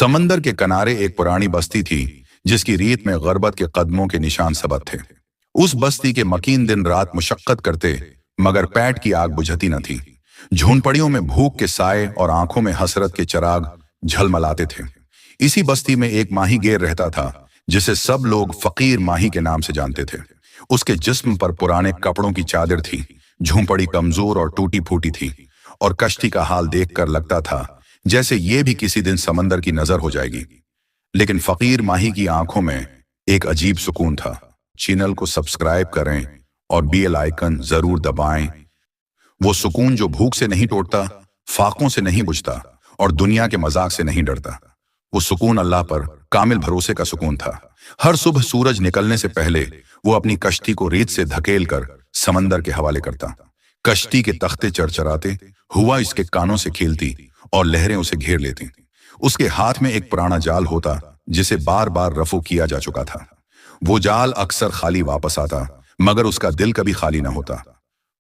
समंदर के किनारे एक पुरानी बस्ती थी जिसकी रीत में गुर्बत के कदमों के निशान सबक थे। उस बस्ती के मकीन दिन रात मुशक्कत करते मगर पेट की आग बुझती न थी। झोंपड़ियों में भूख के साए और आंखों में हसरत के चिराग झलमलाते थे। इसी बस्ती में एक माही गेर रहता था जिसे सब लोग फकीर माही के नाम से जानते थे। उसके जिस्म पर पुराने कपड़ों की चादर थी, झोंपड़ी कमजोर और टूटी फूटी थी और कश्ती का हाल देखकर लगता था जैसे ये भी किसी दिन समंदर की नजर हो जाएगी। लेकिन फकीर माही की आंखों में एक अजीब सुकून था। चैनल को सब्सक्राइब करें और बेल आइकन जरूर दबाएं। वो सुकून जो भूख से नहीं टूटता, फाकों से नहीं बुझता और दुनिया के मजाक से नहीं डरता। वो सुकून अल्लाह पर कामिल भरोसे का सुकून था। हर सुबह सूरज निकलने से पहले वो अपनी कश्ती को रेत से धकेल कर समंदर के हवाले करता। कश्ती के तख्ते चरचराते, हुआ इसके कानों से खेलती और लहरें उसे घेर लेती। उसके हाथ में एक पुराना जाल होता जिसे बार बार रफू किया जा चुका था। वो जाल अक्सर खाली वापस आता मगर उसका दिल कभी खाली ना होता।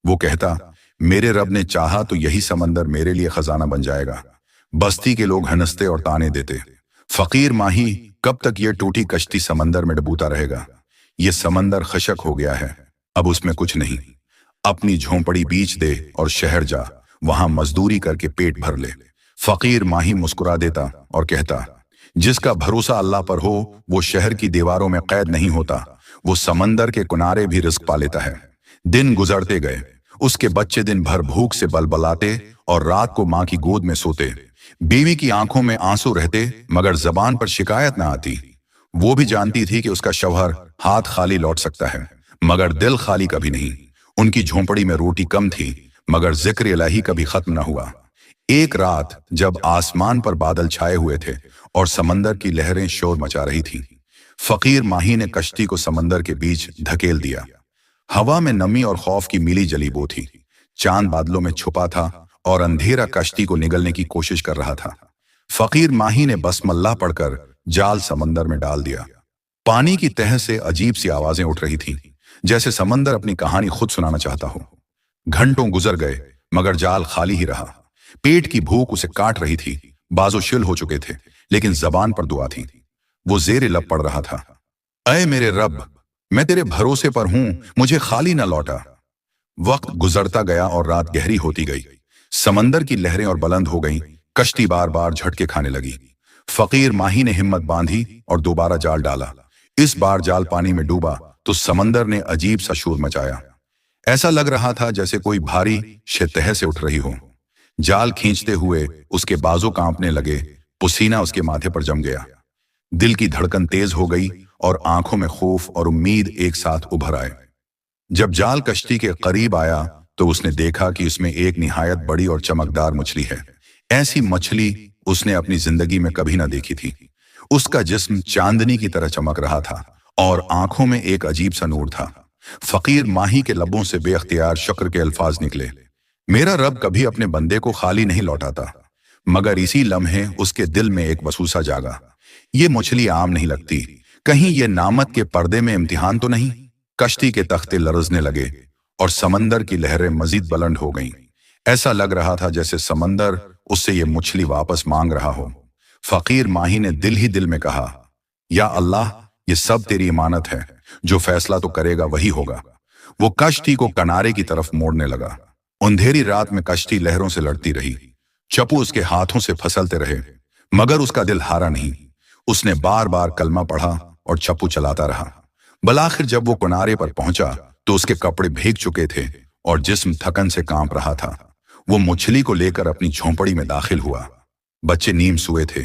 वो कहता, मेरे रब ने चाहा तो यही समंदर मेरे लिए खजाना बन जाएगा। बस्ती के लोग हंसते और ताने देते, फकीर माही कब तक ये टूटी कश्ती समंदर में डूबता रहेगा। ये समंदर खशक हो गया है, अब उसमें कुछ नहीं। अपनी झोंपड़ी बेच दे और शहर जा, वहां मजदूरी करके पेट भर ले। फकीर माही मुस्कुरा देता और कहता, जिसका भरोसा अल्लाह पर हो वो शहर की दीवारों में कैद नहीं होता, वो समंदर के किनारे भी रिस्क पा लेता है। दिन गुजरते गए। उसके बच्चे दिन भर भूख से बलबलाते और रात को मां की गोद में सोते। बीवी की आंखों में आंसू रहते मगर जबान पर शिकायत ना आती। वो भी जानती थी कि उसका शौहर हाथ खाली लौट सकता है मगर दिल खाली कभी नहीं। उनकी झोंपड़ी में रोटी कम थी मगर जिक्र इलाही कभी खत्म न हुआ। एक रात जब आसमान पर बादल छाए हुए थे और समंदर की लहरें शोर मचा रही थीं, फकीर माही ने कश्ती को समंदर के बीच धकेल दिया। हवा में नमी और खौफ की मिली जली बो थी। चांद बादलों में छुपा था और अंधेरा कश्ती को निगलने की कोशिश कर रहा था। फकीर माही ने बसमल्लाह पढ़कर जाल समंदर में डाल दिया। पानी की तह से अजीब सी आवाजें उठ रही थीं, जैसे समंदर अपनी कहानी खुद सुनाना चाहता हो। घंटों गुजर गए मगर जाल खाली ही रहा। पेट की भूख उसे काट रही थी, बाजो शिल हो चुके थे लेकिन जबान पर दुआ थी। वो जेर लब पड़ रहा था, ऐ मेरे रब, मैं तेरे भरोसे पर हूं, मुझे खाली न लौटा। वक्त गुजरता गया और रात गहरी होती गई। समंदर की लहरें और बुलंद हो गईं, कश्ती बार बार झटके खाने लगी। फकीर माही ने हिम्मत बांधी और दोबारा जाल डाला। इस बार जाल पानी में डूबा तो समंदर ने अजीब सा शोर मचाया। ऐसा लग रहा था जैसे कोई भारी शह से उठ रही हो। जाल खींचते हुए उसके बाजू कांपने लगे, पसीना उसके माथे पर जम गया। दिल की धड़कन तेज हो गई और आंखों में खौफ और उम्मीद एक साथ उभर आए। जब जाल कश्ती के करीब आया तो उसने देखा कि उसमें एक निहायत बड़ी और चमकदार मछली है। ऐसी मछली उसने अपनी जिंदगी में कभी ना देखी थी। उसका जिस्म चांदनी की तरह चमक रहा था और आंखों में एक अजीब सा नूर था। फकीर माही के लबों से बेअख्तियार शुक्र के अल्फाज निकले। मेरा रब कभी अपने बंदे को खाली नहीं लौटाता। मगर इसी लम्हे उसके दिल में एक वसूसा जागा, ये मछली आम नहीं लगती, कहीं ये नामत के पर्दे में इम्तिहान तो नहीं। कश्ती के तख्ते लरजने लगे और समंदर की लहरें मजीद बुलंद हो गईं। ऐसा लग रहा था जैसे समंदर उससे ये मछली वापस मांग रहा हो। फकीर माही ने दिल ही दिल में कहा, या अल्लाह, ये सब तेरी इमानत है, जो फैसला तो करेगा वही होगा। वो कश्ती को किनारे की तरफ मोड़ने लगा। अंधेरी रात में कश्ती लहरों से लड़ती रही। चप्पू उसके हाथों से फसलते रहे मगर उसका दिल हारा नहीं। उसने बार बार कलमा पढ़ा और चप्पू चलाता रहा। बलाखिर जब वो किनारे पर पहुंचा तो उसके कपड़े भीग चुके थे और जिस्म थकन से कांप रहा था। वो मछली को लेकर अपनी झोंपड़ी में दाखिल हुआ। बच्चे नीम सोए थे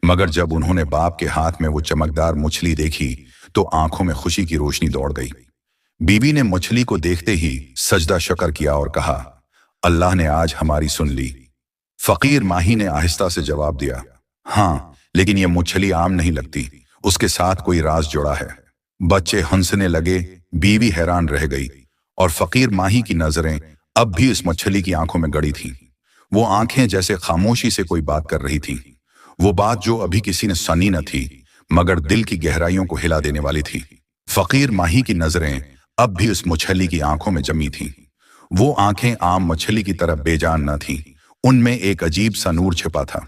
मगर जब उन्होंने बाप के हाथ में वो चमकदार मछली देखी तो आंखों में खुशी की रोशनी दौड़ गई। बीवी ने मछली को देखते ही सजदा शुक्र किया और कहा, अल्लाह ने आज हमारी सुन ली। फकीर माही ने आहिस्ता से जवाब दिया, हाँ, लेकिन यह मछली आम नहीं लगती, उसके साथ कोई राज जुड़ा है। बच्चे हंसने लगे, बीवी हैरान रह गई और फकीर माही की नजरें अब भी उस मछली की आंखों में गड़ी थीं। वो आंखें जैसे खामोशी से कोई बात कर रही थीं। वो बात जो अभी किसी ने सुनी न थी मगर दिल की गहराइयों को हिला देने वाली थी। फकीर माही की नजरें अब भी उस मछली की आंखों में जमी थीं। वो आंखें आम मछली की तरह बेजान न थीं, उनमें एक अजीब सा नूर छिपा था।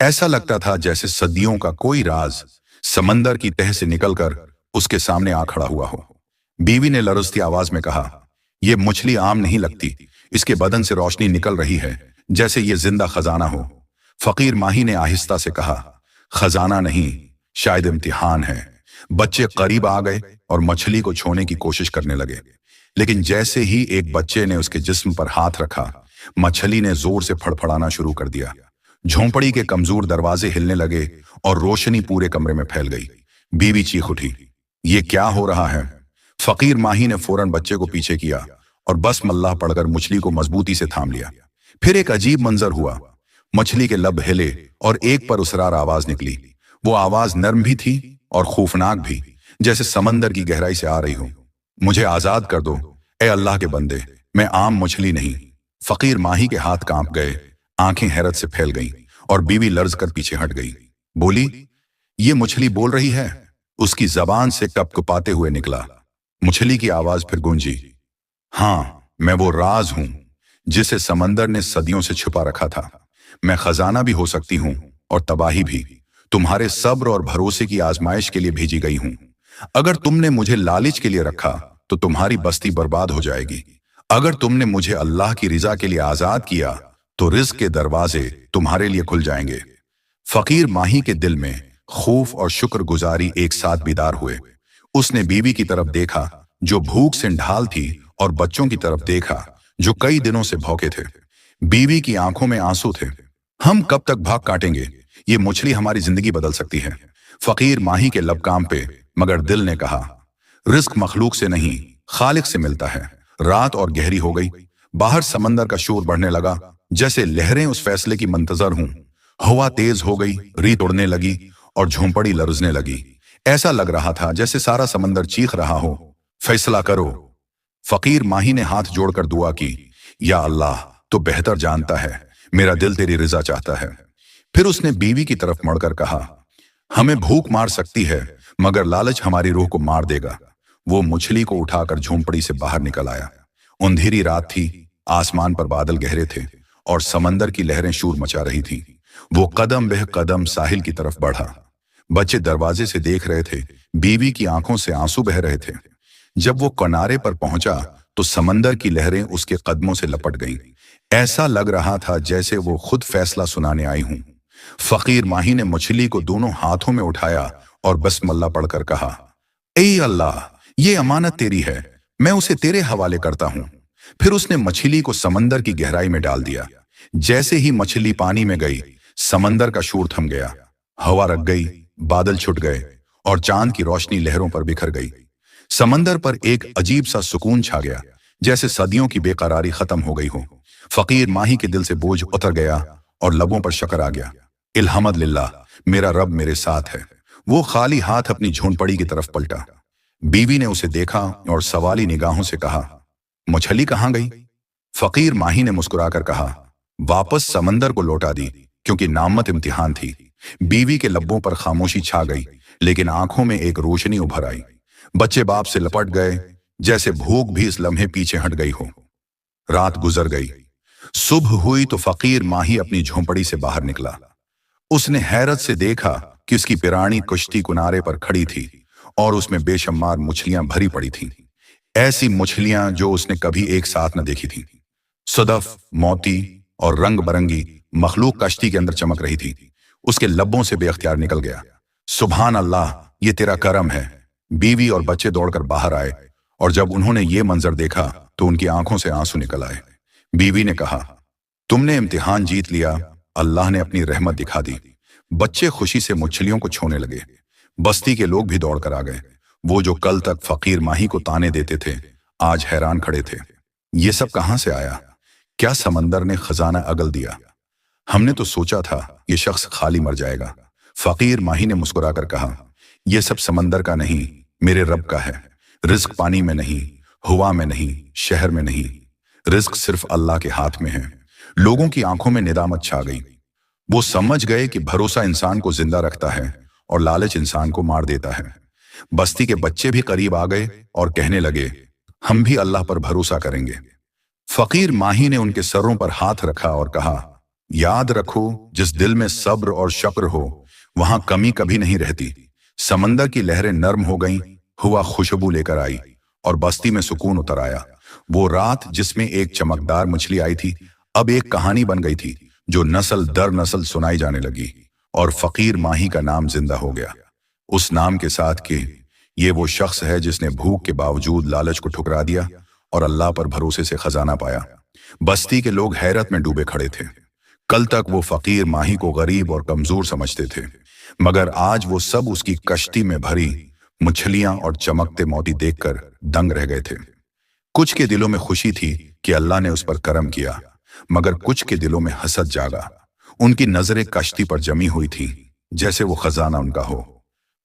ऐसा लगता था जैसे सदियों का कोई राज समंदर की तह से निकलकर उसके सामने आ खड़ा हुआ हो। बीवी ने लरजती आवाज में कहा, यह मछली आम नहीं लगती, इसके बदन से रोशनी निकल रही है जैसे ये जिंदा खजाना हो। फकीर माही ने आहिस्ता से कहा, खजाना नहीं, शायद इम्तिहान है। बच्चे करीब आ गए और मछली को छूने की कोशिश करने लगे, लेकिन जैसे ही एक बच्चे ने उसके जिस्म पर हाथ रखा, मछली ने जोर से फड़फड़ाना शुरू कर दिया। झोंपड़ी के कमजोर दरवाजे हिलने लगे और रोशनी पूरे कमरे में फैल गई। बीवी चीख उठी, ये क्या हो रहा है? फकीर माही ने फौरन बच्चे को पीछे किया और बस मल्लाह पढ़कर मछली को मजबूती से थाम लिया। फिर एक अजीब मंजर हुआ। मछली के लब हिले और एक पर उसरार आवाज निकली। वो आवाज नर्म भी थी और खौफनाक भी, जैसे समंदर की गहराई से आ रही हो। मुझे आजाद कर दो, ए अल्लाह के बंदे, मैं आम मछली नहीं। फकीर माही के हाथ कांप गए, आंखें हैरत से फैल गईं और बीवी लर्ज कर पीछे हट गई। बोली, ये मछली बोल रही है। उसकी जबान से कपकपाते हुए निकला। मछली की आवाज फिर गूंजी, हाँ, मैं वो राज हूं जिसे समंदर ने सदियों से छुपा रखा था। मैं खजाना भी हो सकती हूं और तबाही भी। तुम्हारे सब्र और भरोसे की आजमाइश के लिए भेजी गई हूं। अगर तुमने मुझे लालच के लिए रखा तो तुम्हारी बस्ती बर्बाद हो जाएगी। अगर तुमने मुझे अल्लाह की रिजा के लिए आजाद किया तो रिज़्क़ के दरवाजे तुम्हारे लिए खुल जाएंगे। फकीर माही के दिल में खौफ और शुक्रगुजारी एक साथ बीदार हुए। उसने बीवी की तरफ देखा जो भूख से ढाल थी और बच्चों की तरफ देखा जो कई दिनों से भौंके थे। बीवी की आंखों में आंसू थे। हम कब तक भाग काटेंगे? ये मछली हमारी जिंदगी बदल सकती है। फकीर माही के लब कांपे, मगर दिल ने कहा, रिज़्क़ मखलूक से नहीं, खालिक से मिलता है। रात और गहरी हो गई। बाहर समंदर का शोर बढ़ने लगा, जैसे लहरें उस फैसले की मंतजर हूं। हवा तेज हो गई, रेत उड़ने लगी और झोंपड़ी लरजने लगी। ऐसा लग रहा था जैसे सारा समंदर चीख रहा हो, फैसला करो। फकीर माही ने हाथ जोड़कर दुआ की, या अल्लाह, तो बेहतर जानता है, मेरा दिल तेरी रिजा चाहता है। फिर उसने बीवी की तरफ मुड़कर कहा, हमें भूख मार सकती है मगर लालच हमारी रूह को मार देगा। वो मछली को उठाकर झोंपड़ी से बाहर निकल आया। अंधेरी रात थी, आसमान पर बादल गहरे थे और समंदर की लहरें शोर मचा रही थीं। वो कदम बह कदम साहिल की तरफ बढ़ा। बच्चे दरवाजे से देख रहे थे, बीवी की आंखों से आंसू बह रहे थे। जब वो किनारे पर पहुंचा तो समंदर की लहरें उसके कदमों से लपट गईं। ऐसा लग रहा था जैसे वो खुद फैसला सुनाने आई हूं। फकीर माही ने मछली को दोनों हाथों में उठाया और बस्मल्लाह पढ़कर कहा, ए अल्लाह, ये अमानत तेरी है, मैं उसे तेरे हवाले करता हूं। फिर उसने मछली को समंदर की गहराई में डाल दिया। जैसे ही मछली पानी में गई, समंदर का शोर थम गया। हवा रख गई, बादल छुट गए और चांद की रोशनी लहरों पर बिखर गई। समंदर पर एक अजीब सा सुकून छा गया, जैसे सदियों की बेकरारी खत्म हो गई हो। फकीर माही के दिल से बोझ उतर गया और लबों पर शक्र आ गया। इल्हम्दुलिल्लाह, मेरा रब मेरे साथ है। वो खाली हाथ अपनी झोंपड़ी की तरफ पलटा। बीवी ने उसे देखा और सवाली निगाहों से कहा, मछली कहां गई? फकीर माही ने मुस्कुराकर कहा, वापस समंदर को लौटा दी, क्योंकि नामत इम्तिहान थी। बीवी के लब्बों पर खामोशी छा गई, लेकिन आंखों में एक रोशनी उभर आई। बच्चे बाप से लपट गए, जैसे भूख भी इस लम्हे पीछे हट गई हो। रात गुजर गई। सुबह हुई तो फकीर माही अपनी झोंपड़ी से बाहर निकला। उसने हैरत से देखा कि उसकी पिरानी कश्ती किनारे पर खड़ी थी और उसमें बेशुमार मछलियां भरी पड़ी थीं। ऐसी मछलियां जो उसने कभी एक साथ न देखी थीं। सदफ, मोती और रंग बरंगी मखलूक कश्ती के अंदर चमक रही थी। उसके लब्बों से बेख्तियार निकल गया, सुभान अल्लाह, ये तेरा करम है। बीवी और बच्चे दौड़कर बाहर आए और जब उन्होंने ये मंजर देखा तो उनकी आंखों से आंसू निकल आए। बीवी ने कहा, तुमने इम्तिहान जीत लिया, अल्लाह ने अपनी रहमत दिखा दी। बच्चे खुशी से मछलियों को छोने लगे। बस्ती के लोग भी दौड़कर आ गए। वो जो कल तक फकीर माही को ताने देते थे, आज हैरान खड़े थे। ये सब कहां से आया? क्या समंदर ने खजाना अगल दिया? हमने तो सोचा था ये शख्स खाली मर जाएगा। फकीर माही ने मुस्कुराकर कहा, यह सब समंदर का नहीं, मेरे रब का है। रिज़्क़ पानी में नहीं, हवा में नहीं, शहर में नहीं, रिज़्क़ सिर्फ अल्लाह के हाथ में है। लोगों की आंखों में निदामत छा गई। वो समझ गए कि भरोसा इंसान को जिंदा रखता है और लालच इंसान को मार देता है। बस्ती के बच्चे भी करीब आ गए और कहने लगे, हम भी अल्लाह पर भरोसा करेंगे। फकीर माही ने उनके सरों पर हाथ रखा और कहा, याद रखो, जिस दिल में सब्र और शक्र हो वहां कमी कभी नहीं रहती। समंदर की लहरें नर्म हो गईं, हुआ खुशबू लेकर आई और बस्ती में सुकून उतर आया। वो रात जिसमें एक चमकदार मछली आई थी अब एक कहानी बन गई थी जो नस्ल दर नस्ल सुनाई जाने लगी, और फकीर माही का नाम जिंदा हो गया। उस नाम के साथ कि ये वो शख्स है जिसने भूख के बावजूद लालच को ठुकरा दिया और अल्लाह पर भरोसे से खजाना पाया। बस्ती के लोग हैरत में डूबे खड़े थे। कल तक वो फकीर माही को गरीब और कमजोर समझते थे, मगर आज वो सब उसकी कश्ती में भरी मछलियां और चमकते मोती देखकर दंग रह गए थे। कुछ के दिलों में खुशी थी कि अल्लाह ने उस पर करम किया, मगर कुछ के दिलों में हसद जागा। उनकी नजरें कश्ती पर जमी हुई थी जैसे वो खजाना उनका हो।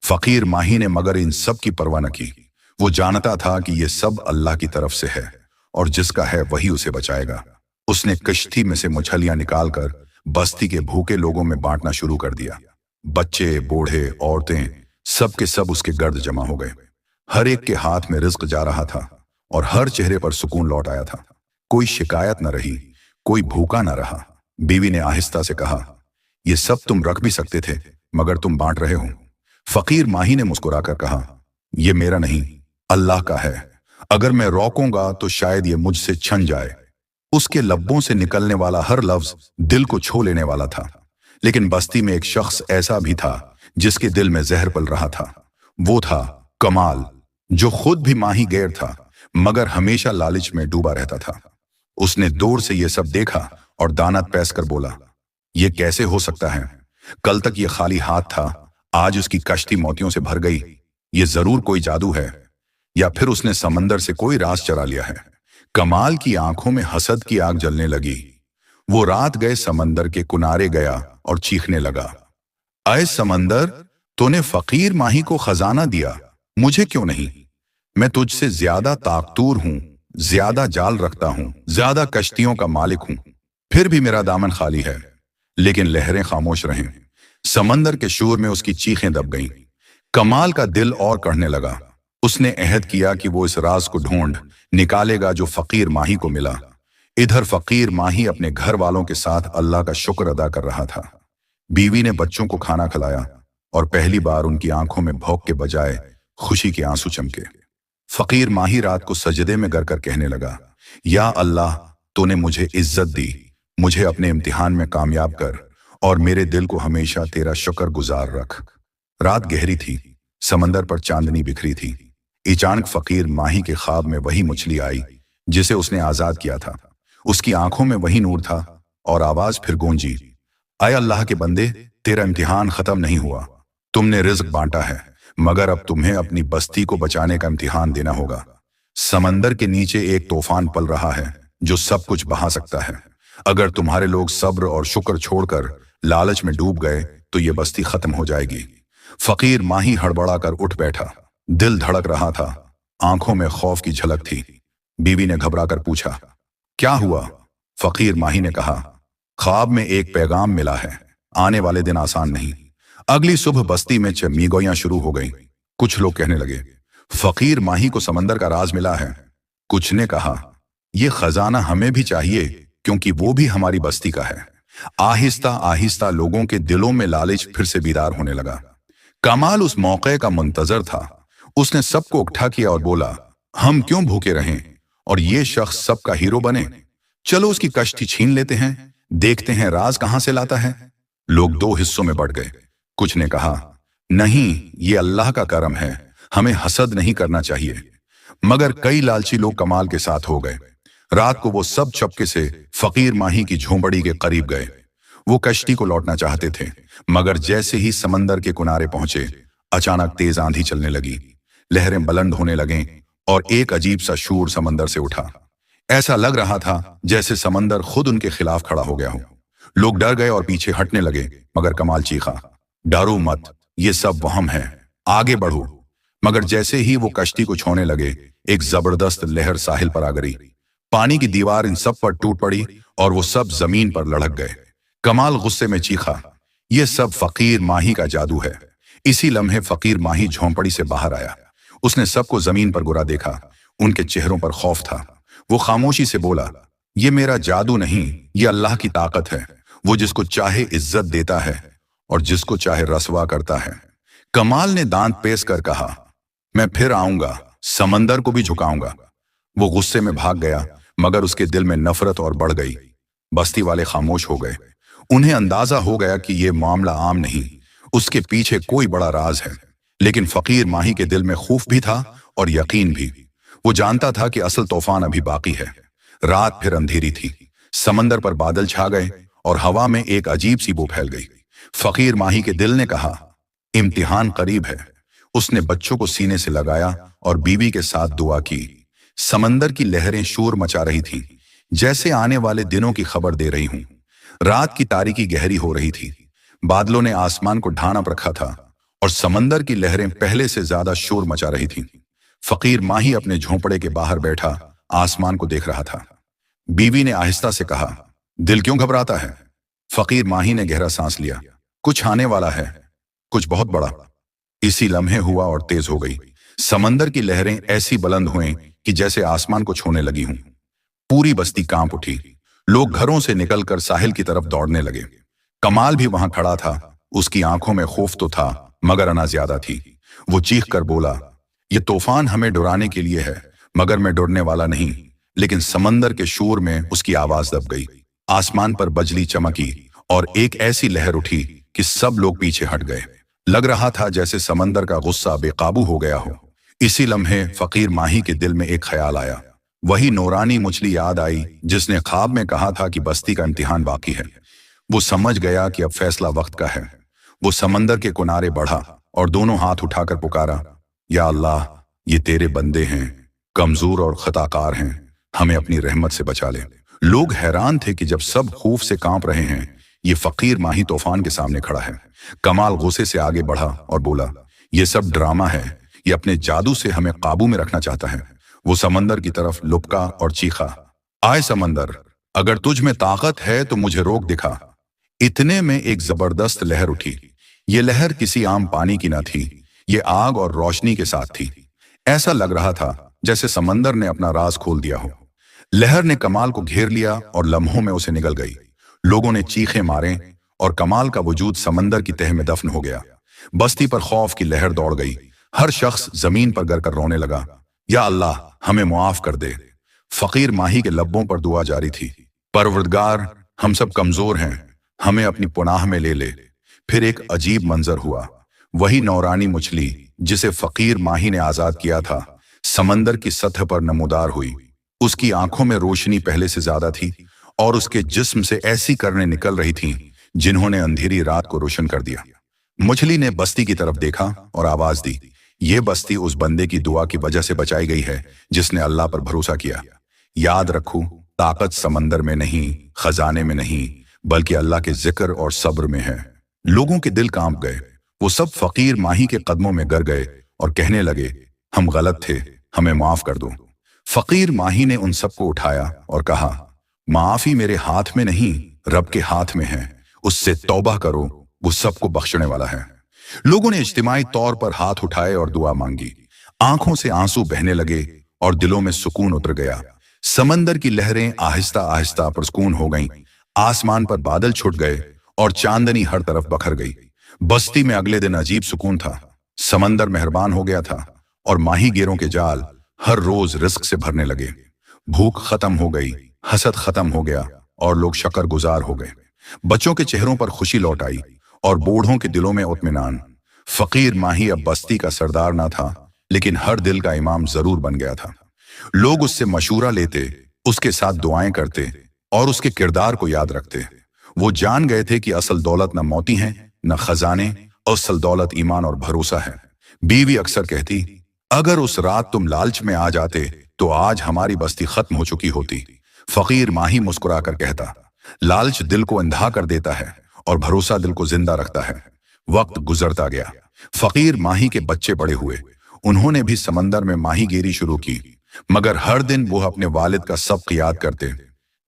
फकीर माही ने मगर इन सब की परवाह न की। वो जानता था कि ये सब अल्लाह की तरफ से है और जिसका है वही उसे बचाएगा। उसने कश्ती में से मछलियां निकालकर बस्ती के भूखे लोगों में बांटना शुरू कर दिया। बच्चे, बूढ़े, औरतें, सब के सब उसके गर्द जमा हो गए। हर एक के हाथ में रिज्क जा रहा था और हर चेहरे पर सुकून लौट आया था। कोई शिकायत न रही, कोई भूखा न रहा। बीवी ने आहिस्ता से कहा, ये सब तुम रख भी सकते थे मगर तुम बांट रहे हो। फकीर माही ने मुस्कुराकर कहा, ये मेरा नहीं, अल्लाह का है। अगर मैं रोकूंगा तो शायद ये मुझसे छन जाए। उसके लब्बों से निकलने वाला हर लफ्ज दिल को छू लेने वाला था। लेकिन बस्ती में एक शख्स ऐसा भी था जिसके दिल में जहर पल रहा था। वो था कमाल, जो खुद भी माही गैर था मगर हमेशा लालच में डूबा रहता था। उसने दूर से ये सब देखा और दानत पैस कर बोला, ये कैसे हो सकता है? कल तक ये खाली हाथ था, आज उसकी कश्ती मोतियों से भर गई। ये जरूर कोई जादू है या फिर उसने समंदर से कोई राज चरा लिया है। कमाल की आंखों में हसद की आग जलने लगी। वो रात गए समंदर के किनारे गया और चीखने लगा, अय समंदर, तूने फकीर माही को खजाना दिया, मुझे क्यों नहीं? मैं तुझसे ज्यादा ताकतूर हूं, ज्यादा जाल रखता हूं, ज्यादा कश्तियों का मालिक हूं, फिर भी मेरा दामन खाली है। लेकिन लहरें खामोश रहें। समंदर के शोर में उसकी चीखें दब गईं। कमाल का दिल और कढ़ने लगा। उसने अहद किया कि वो इस राज को ढूंढ निकालेगा जो फकीर माही को मिला। इधर फकीर माही अपने घर वालों के साथ अल्लाह का शुक्र अदा कर रहा था। बीवी ने बच्चों को खाना खिलाया और पहली बार उनकी आंखों में भौंक के बजाय खुशी के आंसू चमके। फकीर माही रात को सजदे में गर कर कहने लगा, या अल्लाह, तूने मुझे इज्जत दी, मुझे अपने इम्तिहान में कामयाब कर और मेरे दिल को हमेशा तेरा शुक्र गुजार रख। रात गहरी थी, समंदर पर चांदनी बिखरी थी। अचानक फकीर माही के ख्वाब में वही मछली आई जिसे उसने आजाद किया था। उसकी आंखों में वही नूर था और आवाज फिर गूंजी, आय अल्लाह के बंदे, तेरा इम्तिहान खत्म नहीं हुआ। तुमने रिज्क बांटा है मगर अब तुम्हें अपनी बस्ती को बचाने का इम्तिहान देना होगा। समंदर के नीचे एक तूफान पल रहा है जो सब कुछ बहा सकता है। अगर तुम्हारे लोग सब्र और शुक्र छोड़कर लालच में डूब गए तो ये बस्ती खत्म हो जाएगी। फकीर माही हड़बड़ाकर उठ बैठा। दिल धड़क रहा था, आंखों में खौफ की झलक थी। बीवी ने घबराकर पूछा, क्या हुआ? फकीर माही ने कहा, ख्वाब में एक पैगाम मिला है, आने वाले दिन आसान नहीं। अगली सुबह बस्ती में चमीगोइयां शुरू हो गईं। कुछ लोग कहने लगे, फकीर माही को समंदर का राज मिला है। कुछ ने कहा, यह खजाना हमें भी चाहिए क्योंकि वो भी हमारी बस्ती का है। आहिस्ता आहिस्ता लोगों के दिलों में लालच फिर से बीदार होने लगा। कमाल उस मौके का मुंतजर था। उसने सबको इकट्ठा किया और बोला, हम क्यों भूखे रहें और ये शख्स सबका हीरो बने? चलो उसकी कश्ती छीन लेते हैं, देखते हैं राज कहां से लाता है। लोग दो हिस्सों में बढ़ गए। कुछ ने कहा, नहीं, ये अल्लाह का करम है, हमें हसद नहीं करना चाहिए। मगर कई लालची लोग कमाल के साथ हो गए। रात को वो सब चपके से फकीर माही की झोंपड़ी के करीब गए। वो कश्ती को लौटना चाहते थे मगर जैसे ही समंदर के किनारे पहुंचे अचानक तेज आंधी चलने लगी। लहरें बुलंद होने लगें और एक अजीब सा शोर समंदर से उठा। ऐसा लग रहा था जैसे समंदर खुद उनके खिलाफ खड़ा हो गया हो। लोग डर गए और पीछे हटने लगे मगर कमाल चीखा, डरो मत, ये सब वहम है, आगे बढ़ो। मगर जैसे ही वो कश्ती को छोड़ने लगे एक जबरदस्त लहर साहिल पर आ गई। पानी की दीवार इन सब पर टूट पड़ी और वो सब जमीन पर लढ़क गए। कमाल गुस्से में चीखा, ये सब फकीर माही का जादू है। इसी लम्हे फकीर माही झोंपड़ी से बाहर आया। उसने सबको जमीन पर गिरा देखा। उनके चेहरों पर खौफ था। वो खामोशी से बोला, ये मेरा जादू नहीं, ये अल्लाह की ताकत है। वो जिसको चाहे इज्जत देता है और जिसको चाहे रसवा करता है। कमाल ने दांत पेश कर कहा, मैं फिर आऊंगा, समंदर को भी झुकाऊंगा। वो गुस्से में भाग गया, मगर उसके दिल में नफरत और बढ़ गई। बस्ती वाले खामोश हो गए। उन्हें अंदाजा हो गया कि यह मामला आम नहीं, उसके पीछे कोई बड़ा राज है। लेकिन फकीर माही के दिल में खौफ भी था और यकीन भी। वो जानता था कि असल तूफान अभी बाकी है। रात फिर अंधेरी थी, समंदर पर बादल छा गए और हवा में एक अजीब सी बू फैल गई। फकीर माही के दिल ने कहा, इम्तिहान करीब है। उसने बच्चों को सीने से लगाया और बीवी के साथ दुआ की। समंदर की लहरें शोर मचा रही थीं, जैसे आने वाले दिनों की खबर दे रही हूं। रात की तारीकी गहरी हो रही थी, बादलों ने आसमान को ढांप रखा था और समंदर की लहरें पहले से ज्यादा शोर मचा रही थीं। फकीर माही अपने झोंपड़े के बाहर बैठा आसमान को देख रहा था। बीवी ने आहिस्ता से कहा, दिल क्यों घबराता है? फकीर माही ने गहरा सांस लिया, कुछ आने वाला है, कुछ बहुत बड़ा। इसी लम्हे हुआ और तेज हो गई। समंदर की लहरें ऐसी बुलंद हुई कि जैसे आसमान को छूने लगी हूं। पूरी बस्ती कांप उठी। लोग घरों से निकलकर साहिल की तरफ दौड़ने लगे। कमाल भी वहां खड़ा था। उसकी आंखों में खौफ तो था, मगर अना ज्यादा थी। वो चीख कर बोला, ये तूफान हमें डराने के लिए है, मगर मैं डरने वाला नहीं। लेकिन समंदर के शोर में उसकी आवाज दब गई। आसमान पर बजली चमकी और एक ऐसी लहर उठी कि सब लोग पीछे हट गए। लग रहा था जैसे समंदर का गुस्सा बेकाबू हो गया हो। इसी लम्हे फकीर माही के दिल में एक ख्याल आया। वही नूरानी मछली याद आई जिसने ख्वाब में कहा था कि बस्ती का इम्तिहान बाकी है। वो समझ गया कि अब फैसला वक्त का है। वो समंदर के किनारे बढ़ा और दोनों हाथ उठाकर पुकारा, या अल्लाह, ये तेरे बंदे हैं, कमजोर और खताकार हैं, हमें अपनी रहमत से बचा ले। लोग हैरान थे कि जब सब खौफ से कांप रहे हैं, ये फकीर माही तूफान के सामने खड़ा है। कमाल गुस्से से आगे बढ़ा और बोला, ये सब ड्रामा है, ये अपने जादू से हमें काबू में रखना चाहता है। वो समंदर की तरफ लुपका और चीखा, आए समंदर, अगर तुझ में ताकत है तो मुझे रोक दिखा। इतने में एक जबरदस्त लहर उठी। ये लहर किसी आम पानी की न थी, ये आग और रोशनी के साथ थी। ऐसा लग रहा था जैसे समंदर ने अपना राज खोल दिया हो। लहर ने कमाल को घेर लिया और लम्हों में उसे निगल गई। लोगों ने चीखें मारे और कमाल का वजूद समंदर की तह में दफन हो गया। बस्ती पर खौफ की लहर दौड़ गई। हर शख्स जमीन पर गिरकर रोने लगा, या अल्लाह, हमें मुआफ कर दे। फकीर माही के लब्बों पर दुआ जारी थी, परवरदिगार, हम सब कमजोर हैं, हमें अपनी पनाह में ले ले। फिर एक अजीब मंजर हुआ। वही नौरानी मछली जिसे फकीर माही ने आजाद किया था, समंदर की सतह पर नमूदार हुई। उसकी आंखों में रोशनी पहले से ज्यादा थी और उसके जिस्म से ऐसी करने निकल रही थीं जिन्होंने अंधेरी रात को रोशन कर दिया। मछली ने बस्ती की तरफ देखा और आवाज दी, ये बस्ती उस बंदे की दुआ की वजह से बचाई गई है जिसने अल्लाह पर भरोसा किया। याद रखो, ताकत समंदर में नहीं, खजाने में नहीं, बल्कि अल्लाह के जिक्र और सब्र में है। लोगों के दिल कांप गए। वो सब फकीर माही के कदमों में गिर गए और कहने लगे, हम गलत थे, हमें माफ कर दो। फकीर माही ने उन सबको उठाया और कहा, माफी मेरे हाथ में नहीं, रब के हाथ में है, उससे तौबा करो, वो सबको बख्शने वाला है। लोगों ने इज्तिमाई तौर पर हाथ उठाए और दुआ मांगी। आंखों से आंसू बहने लगे और दिलों में सुकून उतर गया। समंदर की लहरें आहिस्ता आहिस्ता पुरस्कून हो गईं। आसमान पर बादल छुट गए और चांदनी हर तरफ बखर गई। बस्ती में अगले दिन अजीब सुकून था। समंदर मेहरबान हो गया था और माही गिरों के जाल हर रोज रिस्क से भरने लगे। भूख खत्म हो गई, हसद खत्म हो गया और लोग शक्र गुजार हो गए। बच्चों के चेहरों पर खुशी लौट आई और बूढ़ों के दिलों में इत्मीनान। फकीर माही अब बस्ती का सरदार ना था, लेकिन हर दिल का इमाम जरूर बन गया था। लोग उससे मशूरा लेते, उसके साथ दुआएं करते और उसके किरदार को याद रखते। वो जान गए थे कि असल दौलत न मोती है, न खजाने, असल दौलत ईमान और भरोसा है। बीवी अक्सर कहती, अगर उस रात तुम लालच में आ जाते तो आज हमारी बस्ती खत्म हो चुकी होती। फकीर माही मुस्कुराकर कहता, लालच दिल को अंधा कर देता है और भरोसा दिल को जिंदा रखता है। वक्त गुजरता गया। फकीर माही के बच्चे बड़े हुए। उन्होंने भी समंदर में माहीगीरी शुरू की, मगर हर दिन वो अपने वालिद का सबक याद करते।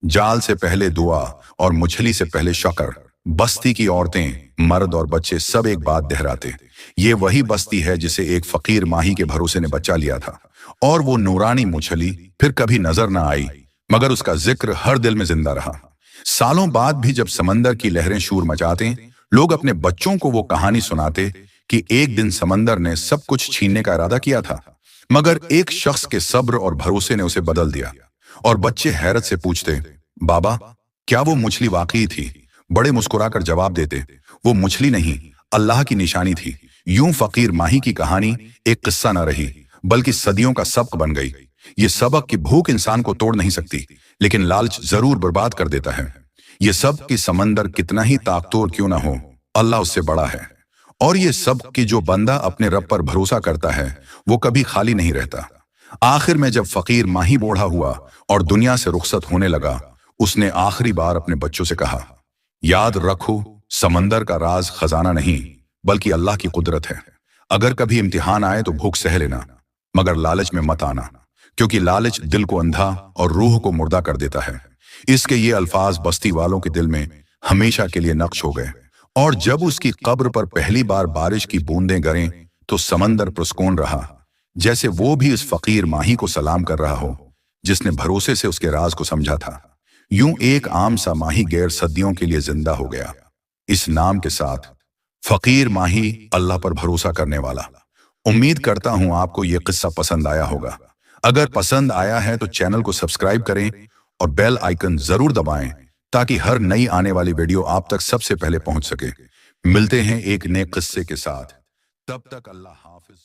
जाल से पहले दुआ और मछली से पहले शक्र। बस्ती की औरतें, मर्द और बच्चे सब एक बात दोहराते, ये वही बस्ती है जिसे एक फकीर माही के भरोसे ने बचा लिया था। और वो नूरानी मछली फिर कभी नजर न आई, मगर उसका जिक्र हर दिल में जिंदा रहा। सालों बाद भी जब समंदर की लहरें शोर मचाते, लोग अपने बच्चों को वो कहानी सुनाते कि एक दिन समंदर ने सब कुछ छीनने का इरादा किया था, मगर एक शख्स के सब्र और भरोसे ने उसे बदल दिया। और बच्चे हैरत से पूछते, बाबा, क्या वो मछली वाकई थी? बड़े मुस्कुराकर जवाब देते, वो मछली नहीं, अल्लाह की निशानी थी। यूं फकीर माही की कहानी एक किस्सा न रही, बल्कि सदियों का सबक बन गई। ये सबक कि भूख इंसान को तोड़ नहीं सकती, लेकिन लालच जरूर बर्बाद कर देता है। ये सब कि समंदर कितना ही ताकतवर क्यों ना हो, अल्लाह उससे बड़ा है। और ये सब कि जो बंदा अपने रब पर भरोसा करता है, वो कभी खाली नहीं रहता। आखिर में जब फकीर माही बूढ़ा हुआ और दुनिया से रुखसत होने लगा, उसने आखिरी बार अपने बच्चों से कहा, याद रखो, समंदर का राज खजाना नहीं, बल्कि अल्लाह की कुदरत है। अगर कभी इम्तिहान आए तो भूख सह लेना, मगर लालच में मत आना, क्योंकि लालच दिल को अंधा और रूह को मुर्दा कर देता है। इसके ये अल्फाज बस्ती वालों के दिल में हमेशा के लिए नक्श हो गए। और जब उसकी कब्र पर पहली बार बारिश की बूंदें गिरें, तो समंदर पुरस्कून रहा, जैसे वो भी इस फकीर माही को सलाम कर रहा हो, जिसने भरोसे से उसके राज को समझा था। यूं एक आम सा माही गैर सदियों के लिए जिंदा हो गया, इस नाम के साथ, फकीर माही, अल्लाह पर भरोसा करने वाला। उम्मीद करता हूं आपको यह किस्सा पसंद आया होगा। अगर पसंद आया है तो चैनल को सब्सक्राइब करें और बेल आइकन जरूर दबाएं, ताकि हर नई आने वाली वीडियो आप तक सबसे पहले पहुंच सके। मिलते हैं एक नए किस्से के साथ, तब तक अल्लाह हाफिज।